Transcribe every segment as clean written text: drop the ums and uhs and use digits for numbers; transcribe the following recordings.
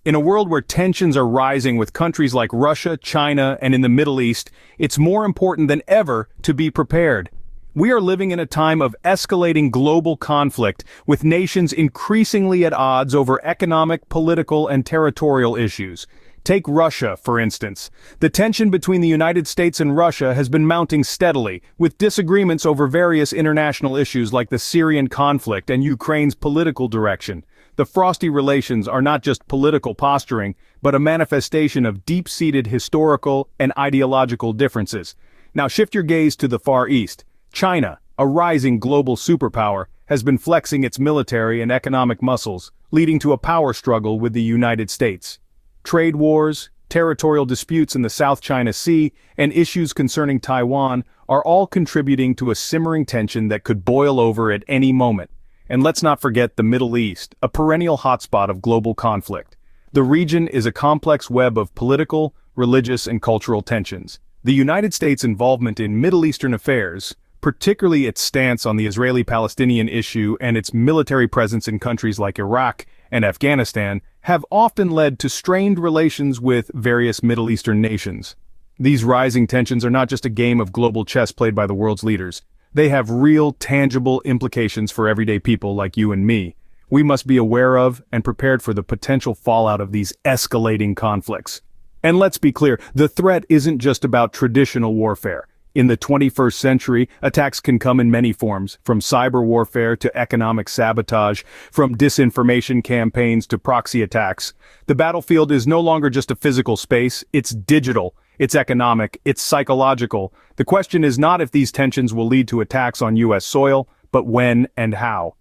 In a world where tensions are rising with countries like Russia, China, and in the Middle East, it's more important than ever to be prepared. We are living in a time of escalating global conflict, with nations increasingly at odds over economic, political, and territorial issues. Take Russia, for instance. The tension between the United States and Russia has been mounting steadily, with disagreements over various international issues like the Syrian conflict and Ukraine's political direction. The frosty relations are not just political posturing, but a manifestation of deep-seated historical and ideological differences. Now shift your gaze to the Far East. China, a rising global superpower, has been flexing its military and economic muscles, leading to a power struggle with the United States. Trade wars, territorial disputes in the South China Sea, and issues concerning Taiwan are all contributing to a simmering tension that could boil over at any moment. And let's not forget the Middle East, a perennial hotspot of global conflict. The region is a complex web of political, religious, and cultural tensions. The United States' involvement in Middle Eastern affairs, particularly its stance on the Israeli-Palestinian issue and its military presence in countries like Iraq and Afghanistan, have often led to strained relations with various Middle Eastern nations. These rising tensions are not just a game of global chess played by the world's leaders. They have real, tangible implications for everyday people like you and me. We must be aware of and prepared for the potential fallout of these escalating conflicts. And let's be clear, the threat isn't just about traditional warfare. In the 21st century, attacks can come in many forms, from cyber warfare to economic sabotage, from disinformation campaigns to proxy attacks. The battlefield is no longer just a physical space, it's digital, it's economic, it's psychological. The question is not if these tensions will lead to attacks on U.S. soil, but when and how.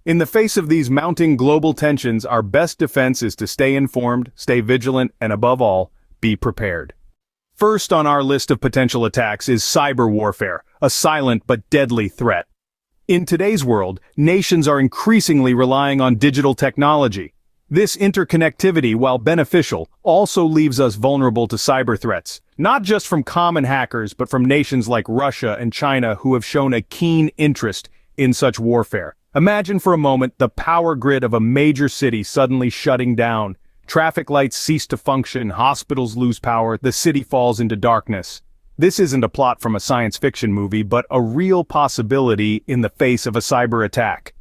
In the face of these mounting global tensions, our best defense is to stay informed, stay vigilant, and above all, be prepared. First on our list of potential attacks is cyber warfare, a silent but deadly threat. In today's world, nations are increasingly relying on digital technology. This interconnectivity, while beneficial, also leaves us vulnerable to cyber threats, not just from common hackers, but from nations like Russia and China who have shown a keen interest in such warfare. Imagine for a moment the power grid of a major city suddenly shutting down. Traffic lights cease to function, hospitals lose power, the city falls into darkness. This isn't a plot from a science fiction movie, but a real possibility in the face of a cyber attack.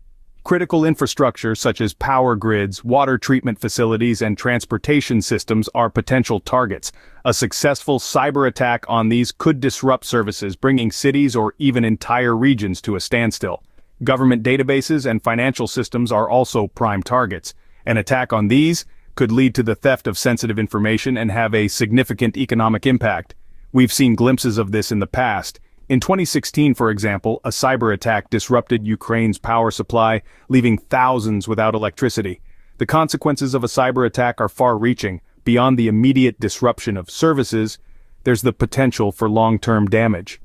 Critical infrastructure such as power grids, water treatment facilities, and transportation systems are potential targets. A successful cyber attack on these could disrupt services, bringing cities or even entire regions to a standstill. Government databases and financial systems are also prime targets. An attack on these could lead to the theft of sensitive information and have a significant economic impact. We've seen glimpses of this in the past. In 2016, for example, a cyber attack disrupted Ukraine's power supply, leaving thousands without electricity. The consequences of a cyber attack are far-reaching. Beyond the immediate disruption of services, there's the potential for long-term damage.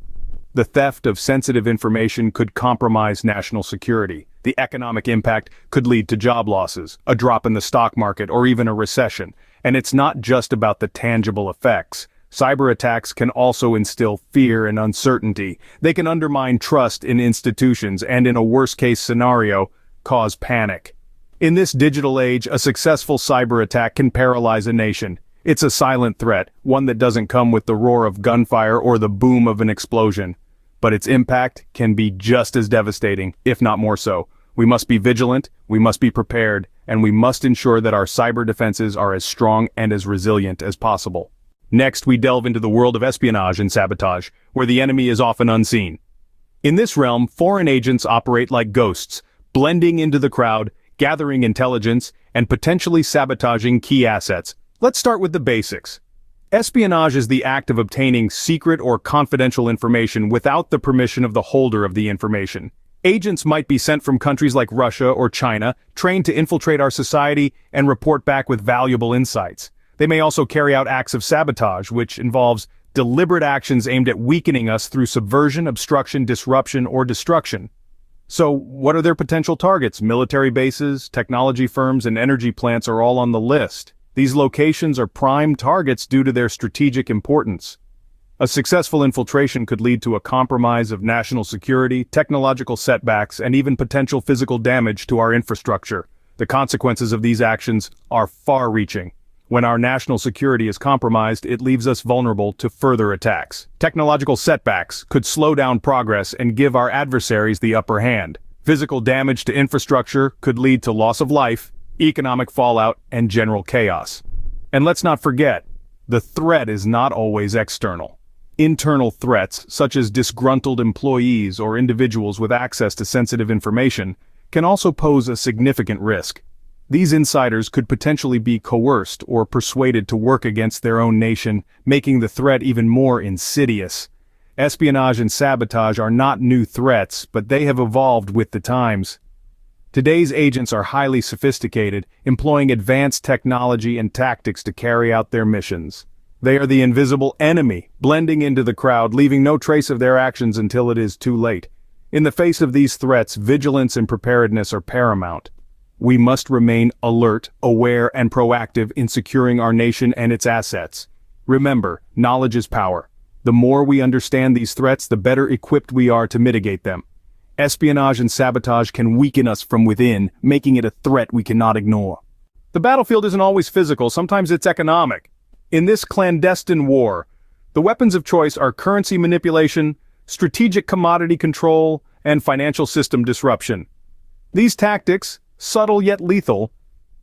The theft of sensitive information could compromise national security. The economic impact could lead to job losses, a drop in the stock market, or even a recession. And it's not just about the tangible effects. Cyber attacks can also instill fear and uncertainty. They can undermine trust in institutions and, in a worst-case scenario, cause panic. In this digital age, a successful cyber attack can paralyze a nation. It's a silent threat, one that doesn't come with the roar of gunfire or the boom of an explosion. But its impact can be just as devastating, if not more so. We must be vigilant, we must be prepared, and we must ensure that our cyber defenses are as strong and as resilient as possible. Next, we delve into the world of espionage and sabotage, where the enemy is often unseen. In this realm, foreign agents operate like ghosts, blending into the crowd, gathering intelligence, and potentially sabotaging key assets. Let's start with the basics. Espionage is the act of obtaining secret or confidential information without the permission of the holder of the information. Agents might be sent from countries like Russia or China, trained to infiltrate our society and report back with valuable insights. They may also carry out acts of sabotage, which involves deliberate actions aimed at weakening us through subversion, obstruction, disruption, or destruction. So, what are their potential targets? Military bases, technology firms, and energy plants are all on the list. These locations are prime targets due to their strategic importance. A successful infiltration could lead to a compromise of national security, technological setbacks, and even potential physical damage to our infrastructure. The consequences of these actions are far-reaching. When our national security is compromised, it leaves us vulnerable to further attacks. Technological setbacks could slow down progress and give our adversaries the upper hand. Physical damage to infrastructure could lead to loss of life, economic fallout, and general chaos. And let's not forget, the threat is not always external. Internal threats, such as disgruntled employees or individuals with access to sensitive information, can also pose a significant risk. These insiders could potentially be coerced or persuaded to work against their own nation, making the threat even more insidious. Espionage and sabotage are not new threats, but they have evolved with the times. Today's agents are highly sophisticated, employing advanced technology and tactics to carry out their missions. They are the invisible enemy, blending into the crowd, leaving no trace of their actions until it is too late. In the face of these threats, vigilance and preparedness are paramount. We must remain alert, aware, and proactive in securing our nation and its assets. Remember, knowledge is power. The more we understand these threats, the better equipped we are to mitigate them. Espionage and sabotage can weaken us from within, making it a threat we cannot ignore. The battlefield isn't always physical, sometimes it's economic. In this clandestine war, the weapons of choice are currency manipulation, strategic commodity control, and financial system disruption. These tactics, subtle yet lethal,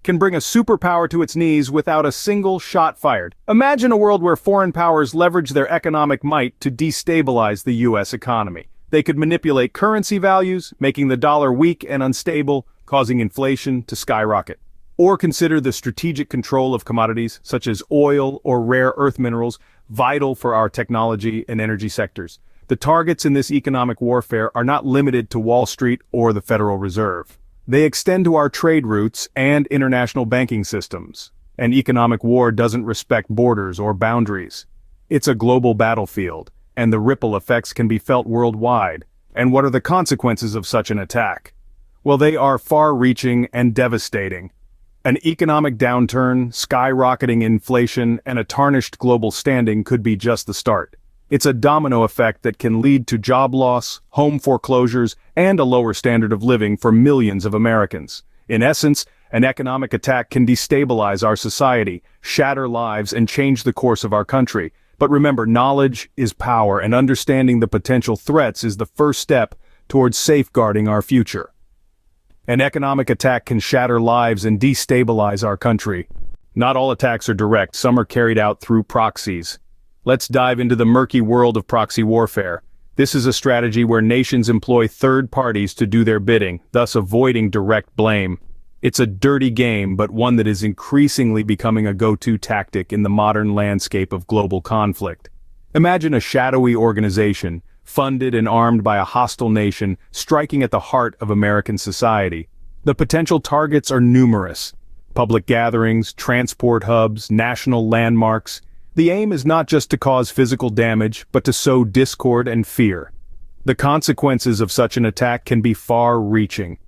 can bring a superpower to its knees without a single shot fired. Imagine a world where foreign powers leverage their economic might to destabilize the U.S. economy. They could manipulate currency values, making the dollar weak and unstable, causing inflation to skyrocket. Or consider the strategic control of commodities, such as oil or rare earth minerals, vital for our technology and energy sectors. The targets in this economic warfare are not limited to Wall Street or the Federal Reserve. They extend to our trade routes and international banking systems. An economic war doesn't respect borders or boundaries. It's a global battlefield, and the ripple effects can be felt worldwide. And what are the consequences of such an attack? Well, they are far-reaching and devastating. An economic downturn, skyrocketing inflation, and a tarnished global standing could be just the start. It's a domino effect that can lead to job loss, home foreclosures, and a lower standard of living for millions of Americans. In essence, an economic attack can destabilize our society, shatter lives, and change the course of our country. But remember, knowledge is power, and understanding the potential threats is the first step towards safeguarding our future. An economic attack can shatter lives and destabilize our country. Not all attacks are direct, some are carried out through proxies. Let's dive into the murky world of proxy warfare. This is a strategy where nations employ third parties to do their bidding, thus avoiding direct blame. It's a dirty game, but one that is increasingly becoming a go-to tactic in the modern landscape of global conflict. Imagine a shadowy organization, funded and armed by a hostile nation, striking at the heart of American society. The potential targets are numerous. Public gatherings, transport hubs, national landmarks. The aim is not just to cause physical damage, but to sow discord and fear. The consequences of such an attack can be far-reaching.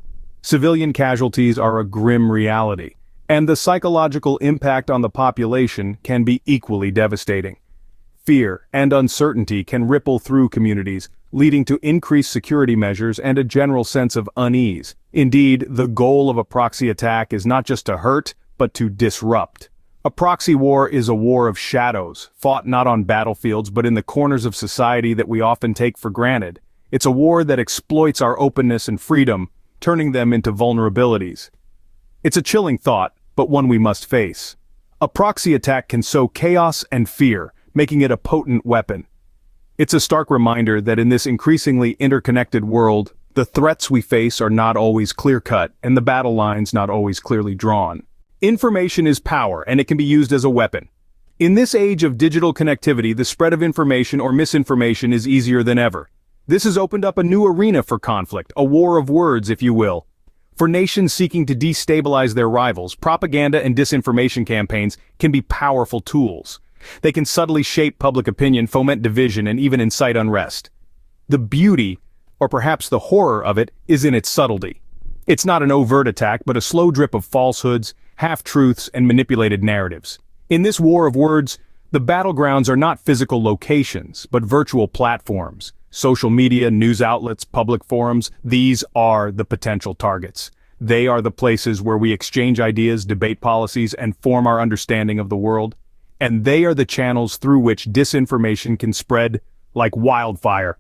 Civilian casualties are a grim reality, and the psychological impact on the population can be equally devastating. Fear and uncertainty can ripple through communities, leading to increased security measures and a general sense of unease. Indeed, the goal of a proxy attack is not just to hurt, but to disrupt. A proxy war is a war of shadows, fought not on battlefields but in the corners of society that we often take for granted. It's a war that exploits our openness and freedom, turning them into vulnerabilities. It's a chilling thought, but one we must face. A proxy attack can sow chaos and fear, making it a potent weapon. It's a stark reminder that in this increasingly interconnected world, the threats we face are not always clear-cut, and the battle lines not always clearly drawn. Information is power, and it can be used as a weapon. In this age of digital connectivity, the spread of information or misinformation is easier than ever. This has opened up a new arena for conflict, a war of words, if you will. For nations seeking to destabilize their rivals, propaganda and disinformation campaigns can be powerful tools. They can subtly shape public opinion, foment division, and even incite unrest. The beauty, or perhaps the horror of it, is in its subtlety. It's not an overt attack, but a slow drip of falsehoods, half-truths, and manipulated narratives. In this war of words, the battlegrounds are not physical locations, but virtual platforms. Social media, news outlets, public forums, these are the potential targets. They are the places where we exchange ideas, debate policies, and form our understanding of the world. And they are the channels through which disinformation can spread like wildfire.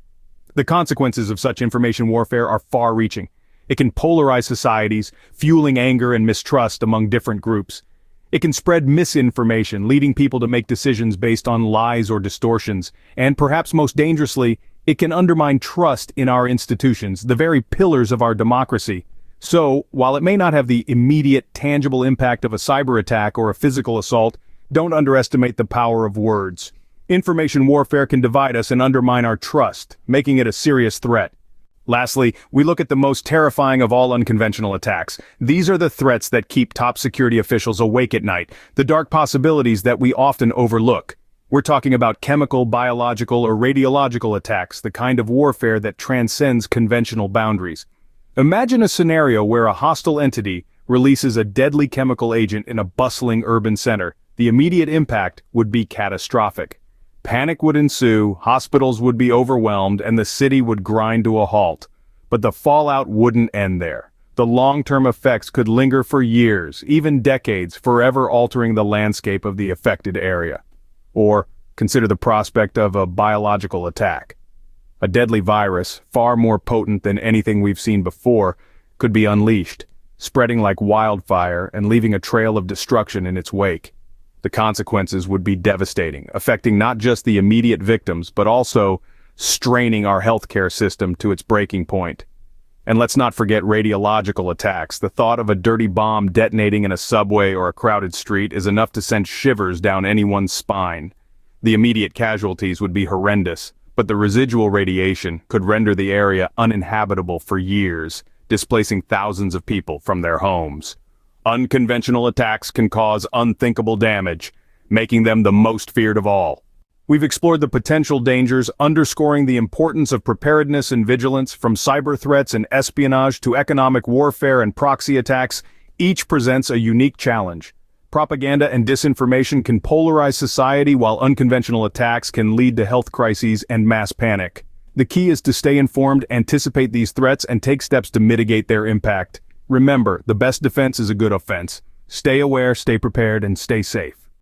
The consequences of such information warfare are far-reaching. It can polarize societies, fueling anger and mistrust among different groups. It can spread misinformation, leading people to make decisions based on lies or distortions. And perhaps most dangerously, it can undermine trust in our institutions, the very pillars of our democracy. So, while it may not have the immediate, tangible impact of a cyber attack or a physical assault, don't underestimate the power of words. Information warfare can divide us and undermine our trust, making it a serious threat. Lastly, we look at the most terrifying of all unconventional attacks. These are the threats that keep top security officials awake at night, the dark possibilities that we often overlook. We're talking about chemical, biological, or radiological attacks, the kind of warfare that transcends conventional boundaries. Imagine a scenario where a hostile entity releases a deadly chemical agent in a bustling urban center. The immediate impact would be catastrophic. Panic would ensue, hospitals would be overwhelmed, and the city would grind to a halt. But the fallout wouldn't end there. The long-term effects could linger for years, even decades, forever altering the landscape of the affected area. Or consider the prospect of a biological attack. A deadly virus, far more potent than anything we've seen before, could be unleashed, spreading like wildfire and leaving a trail of destruction in its wake. The consequences would be devastating, affecting not just the immediate victims, but also straining our healthcare system to its breaking point. And let's not forget radiological attacks. The thought of a dirty bomb detonating in a subway or a crowded street is enough to send shivers down anyone's spine. The immediate casualties would be horrendous, but the residual radiation could render the area uninhabitable for years, displacing thousands of people from their homes. Unconventional attacks can cause unthinkable damage, making them the most feared of all. We've explored the potential dangers, underscoring the importance of preparedness and vigilance. From cyber threats and espionage to economic warfare and proxy attacks, each presents a unique challenge. Propaganda and disinformation can polarize society, while unconventional attacks can lead to health crises and mass panic. The key is to stay informed, anticipate these threats, and take steps to mitigate their impact. Remember, the best defense is a good offense. Stay aware, stay prepared, and stay safe.